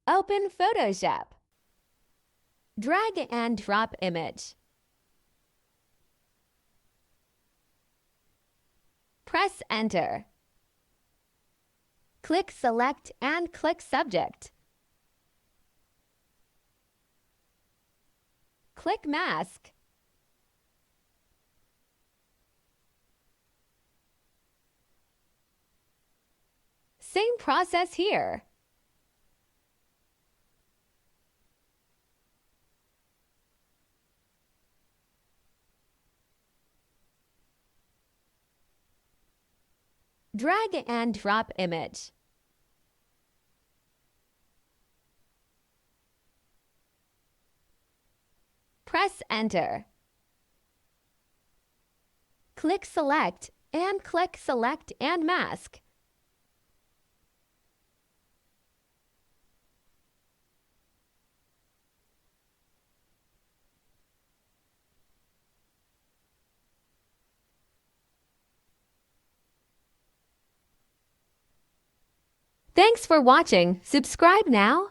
Open Photoshop. Drag and drop image. Press Enter. Click Select and click Subject. Click Mask. Same process here. Drag and drop image. Press Enter. Click Select and click Select and Mask. Thanks for watching. Subscribe now.